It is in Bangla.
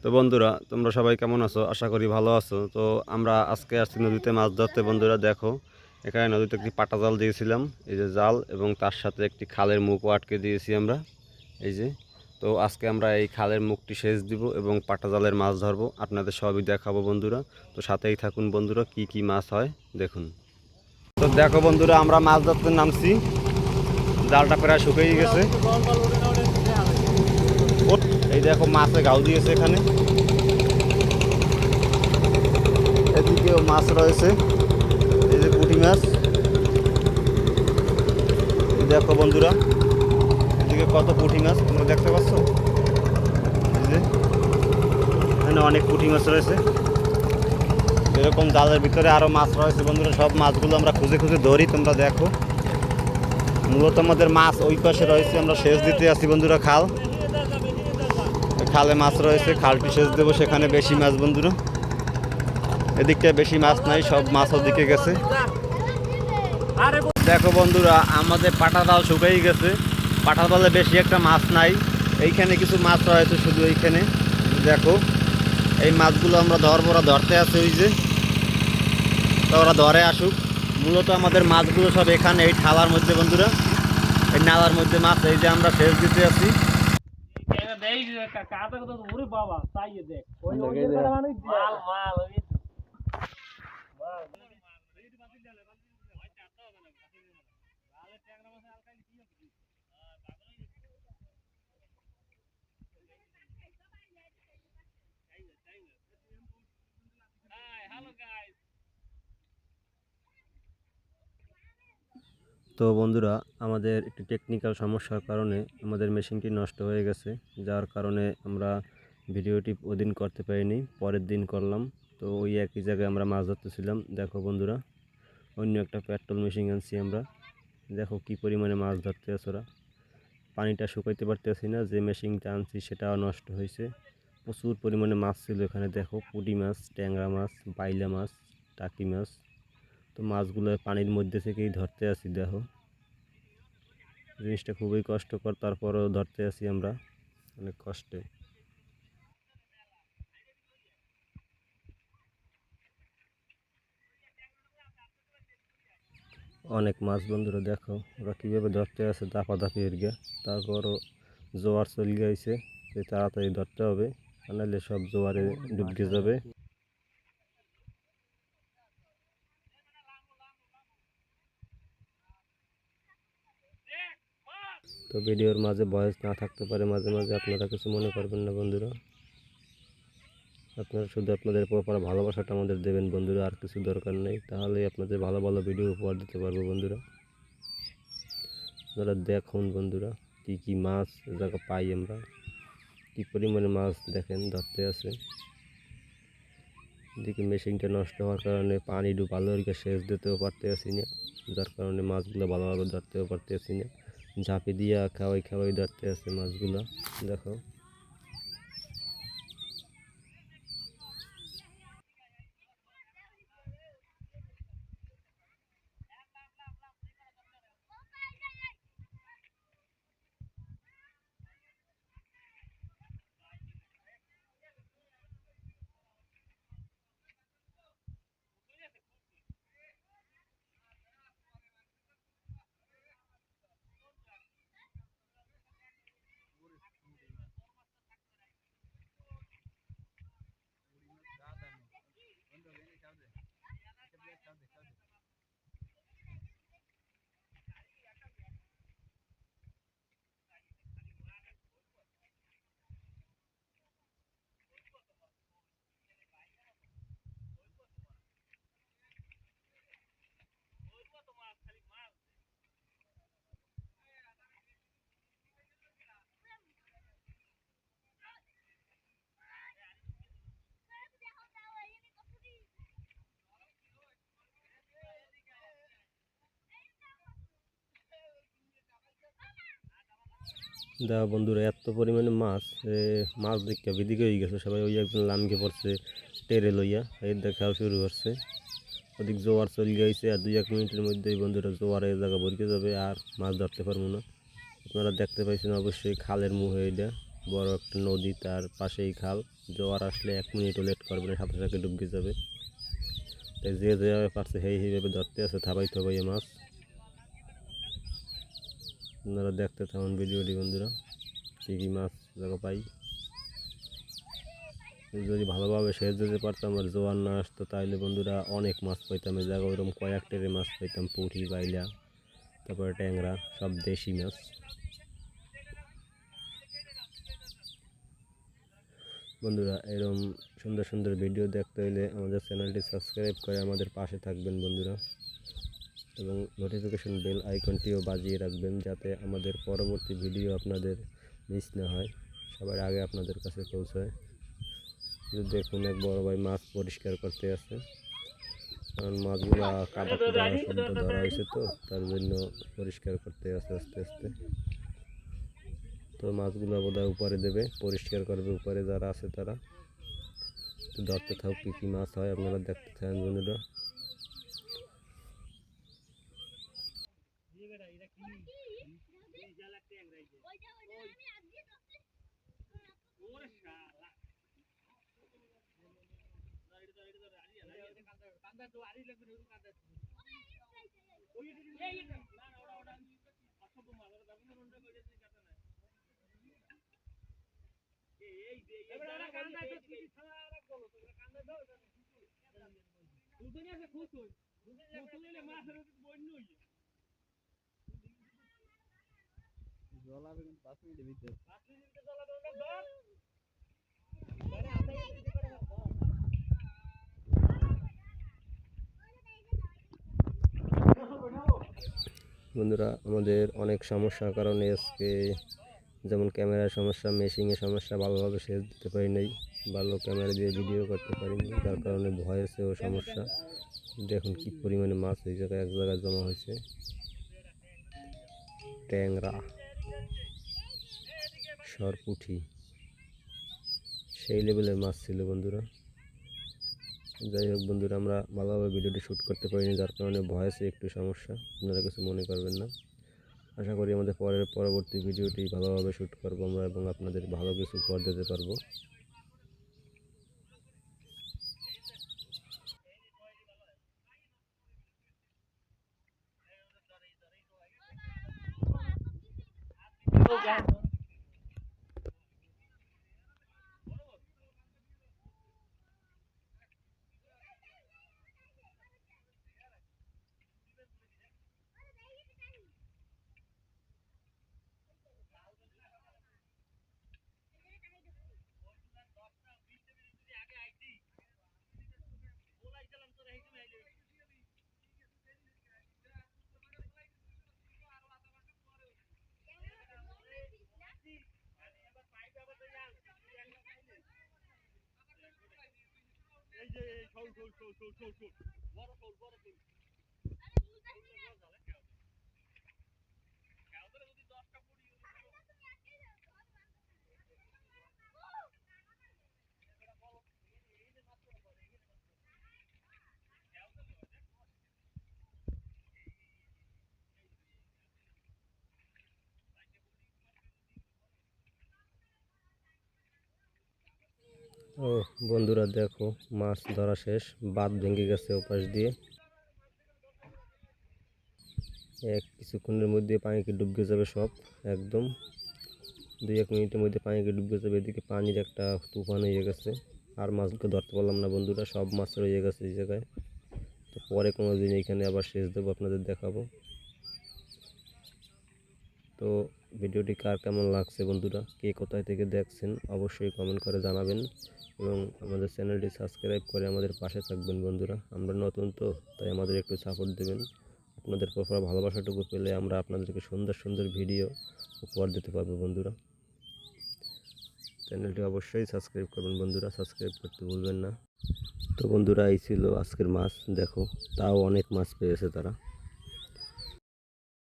তো বন্ধুরা, তোমরা সবাই কেমন আছো? আশা করি ভালো আছো। তো আমরা আজকে আসছি নদীতে মাছ ধরতে। বন্ধুরা দেখো, এখানে নদীতে একটি পাটা জাল দিয়েছিলাম, এই যে জাল, এবং তার সাথে একটি খালের মুখও আটকে দিয়েছি আমরা, এই যে। তো আজকে আমরা এই খালের মুখটি সেচ দিব এবং পাটা জালের মাছ ধরবো, আপনাদের সবই দেখাবো বন্ধুরা। তো সাথেই থাকুন বন্ধুরা, কি কি মাছ হয় দেখুন। তো দেখো বন্ধুরা, আমরা মাছ ধরতে নামছি, জালটা প্রায় শুকিয়ে গেছে। এই দেখো মাছে গাও দিয়েছে এখানে, এদিকেও মাছ রয়েছে, এই যে পুঁটি মাছ। এই দেখো বন্ধুরা, এদিকে কত পুঁটি মাছ তোমরা দেখতে পাচ্ছ, এই যে এখানে অনেক পুঁটি মাছ রয়েছে। এরকম জালের ভিতরে আরও মাছ রয়েছে বন্ধুরা, সব মাছগুলো আমরা খুঁজে খুঁজে ধরি, তোমরা দেখো। মূলত আমাদের মাছ ওই পাশে রয়েছে, আমরা সেচ দিতে আসি বন্ধুরা খাল, খালে মাছ রয়েছে, খালটি সেচ দেবো, সেখানে বেশি মাছ বন্ধুরা। এদিকটায় বেশি মাছ নাই, সব মাছ ওদিকে গেছে। দেখো বন্ধুরা, আমাদের পাটা জাল শুকিয়ে গেছে, পাটা জালে বেশি একটা মাছ নাই, এইখানে কিছু মাছ রয়েছে শুধু এইখানে। দেখো এই মাছগুলো আমরা ধরবো, ওরা ধরতে আছে ওই যে, তো ওরা ধরে আসুক। মূলত আমাদের মাছগুলো সব এখানে এই ঠালার মধ্যে বন্ধুরা, এই নালার মধ্যে মাছ, এই যে আমরা সেচ দিতে আছি। তো বন্ধুরা, আমাদের একটি টেকনিক্যাল সমস্যার কারণে আমাদের মেশিনটি নষ্ট হয়ে গেছে, যার কারণে আমরা ভিডিওটি ওদিন করতে পারিনি, পরের দিন করলাম। তো ওই একই জায়গায় আমরা মাছ ধরতেছিলাম। দেখো বন্ধুরা, অন্য একটা পেট্রোল মেশিন আনছি আমরা, দেখো কি পরিমাণে মাছ ধরতে আছে ওরা। পানিটা শুকাইতে পারতেছি না, যে মেশিনটা আনছি সেটাও নষ্ট হয়েছে। প্রচুর পরিমাণে মাছ ছিল এখানে, দেখো পুঁটি মাছ, ট্যাংরা মাছ, বাইলা মাছ, টাকি মাছ। তো মাছগুলো পানির মধ্যে থেকেই ধরতে আসি, দেখো জিনিসটা খুবই কষ্টকর, তারপরেও ধরতে আসি আমরা অনেক কষ্টে। অনেক মাছ বন্ধুরা, দেখো ওরা কীভাবে ধরতে আসে দাপাদাপি এরিয়া। তারপরও জোয়ার চলে গেছে, তাড়াতাড়ি ধরতে হবে, নাহলে সব জোয়ারে ডুবে যাবে। তো ভিডিওর মাঝে ভয়েস না থাকতে পারে, মাঝে মাঝে আপনারা কিছু মনে করবেন না বন্ধুরা। আপনারা শুধু আপনাদের প্রপার ভালোবাসাটা আমাদের দেবেন বন্ধুরা, আর কিছু দরকার নেই, তাহলেই আপনাদের ভালো ভালো ভিডিও উপহার দিতে পারবো বন্ধুরা। আপনারা দেখুন বন্ধুরা, কি কি মাছ এ জায়গা পাই আমরা, কি পরিমাণে মাছ দেখেন ধরতে আছে। এদিকে মেশিনটা নষ্ট হওয়ার কারণে পানি ভালো করে সেচ দিতেও পারতে আসি না, যার কারণে মাছগুলো ভালোভাবে ধরতেও পারতে আসি না। ঝাঁপি দিয়া খাওয়াই খাওয়াই ধরতে আছে মাছগুলো, দেখো। দেখো বন্ধুরা, এত পরিমাণে মাছ, মাছ দেখতে বিদিকে হয়ে গেছে সবাই, ওই একজন লামকে পড়ছে টেরে লইয়া, এই দেখাও শুরু করছে। ওদিক জোয়ার চলে গেছে, আর 2-1 মিনিটের মধ্যেই বন্ধুরা জোয়ারে জায়গা ভরকে যাবে, আর মাছ ধরতে পারবো না। আপনারা দেখতে পাইছেন অবশ্যই খালের মুখ, এইটা বড় একটা নদী, তার পাশেই খাল। জোয়ার আসলে 1 মিনিটও লেট করবে না, সাথে সাথে ডুবে যাবে। তাই যে যেভাবে পারছে সেইভাবে ধরতে আছে থাবাই থাবাইয়ে মাছ। আপনারা দেখতে থাকুন ভিডিওটি বন্ধুরা, কী কী মাছ জায়গা পাই। যদি ভালোভাবে সেচ দিতে পারতাম আর জোয়ার না আসতো তাহলে বন্ধুরা অনেক মাছ পাইতাম। এই জায়গায় ওরকম কয়েক টেরে মাছ পাইতাম, পুঁটি, বাইলা, তারপরে ট্যাংরা, সব দেশি মাছ। বন্ধুরা এরকম সুন্দর সুন্দর ভিডিও দেখতে হলে আমাদের চ্যানেলটি সাবস্ক্রাইব করে আমাদের পাশে থাকবেন বন্ধুরা, এবং নোটিফিকেশন বেল আইকনটিও বাজিয়ে রাখবেন যাতে আমাদের পরবর্তী ভিডিও আপনাদের মিস না হয়, সবার আগে আপনাদের কাছে পৌঁছায়। দেখুন এক বড় ভাই মাছ পরিষ্কার করতে আছে, কারণ মাছগুলো কাদা কুদা শুদ্ধ ধরা হয়েছে তো তার জন্য পরিষ্কার করতে আছে আস্তে আস্তে। তো মাছগুলো বোধহয় উপরে দেবে, পরিষ্কার করবে উপরে যারা আছে তারা। তো ধরতে থাকুক কী কী মাছ হয়, আপনারা দেখতে থাকেন বন্ধুরা। বন্ধুরা আমাদের অনেক সমস্যার কারণে আজকে, যেমন ক্যামেরার সমস্যা, মেশিংয়ের সমস্যা, ভালোভাবে সেচ দিতে পারি নাই, ভালো ক্যামেরা দিয়ে ভিডিও করতে পারিনি, যার কারণে ভয়েসেও সমস্যা। দেখুন কি পরিমাণে মাছ এই জায়গায় এক জায়গায় জমা হয়েছে। ট্যাংরা, সরপুঁটি, সেই লেভেলের মাছ ছিল বন্ধুরা। যাই হোক বন্ধুরা, আমরা ভালোভাবে ভিডিওটি শ্যুট করতে পারিনি, যার কারণে ভয়েসে একটু সমস্যা, আপনারা কিছু মনে করবেন না। আশা করি আমাদের পরবর্তী ভিডিওটি ভালোভাবে শ্যুট করবো আমরা এবং আপনাদের ভালো কিছু উপহার দিতে পারবো। ও বন্ধুরা দেখো, মাছ ধরা শেষ, বাঁধ ভেঙে গেছে ওপাশ দিয়ে। কিছুক্ষণের মধ্যে পানিকে ডুবে যাবে সব, একদম 2-1 মিনিটের মধ্যে পানিকে ডুবে যাবে। এদিকে পানির একটা তুফান হয়ে গেছে, আর মাছগুলো ধরতে পারলাম না বন্ধুরা, সব মাছ রয়ে গেছে এই জায়গায়। তো পরে কোনো দিন এখানে আবার সেচ দেবো, আপনাদের দেখাবো। তো ভিডিওটি কার কেমন লাগছে বন্ধুরা, কে কোথায় থেকে দেখছেন অবশ্যই কমেন্ট করে জানাবেন, এবং আমাদের চ্যানেলটি সাবস্ক্রাইব করে আমাদের পাশে থাকবেন বন্ধুরা। আমরা নতুন তো, তাই আমাদের একটু সাপোর্ট দেবেন। আপনাদের প্রপার ভালোবাসাটুকু পেলে আমরা আপনাদেরকে সুন্দর সুন্দর ভিডিও উপহার দিতে পারবো বন্ধুরা। চ্যানেলটি অবশ্যই সাবস্ক্রাইব করবেন বন্ধুরা, সাবস্ক্রাইব করতে ভুলবেন না। তো বন্ধুরা এই ছিল আজকের মাছ, দেখো তাও অনেক মাছ পেয়েছে তারা।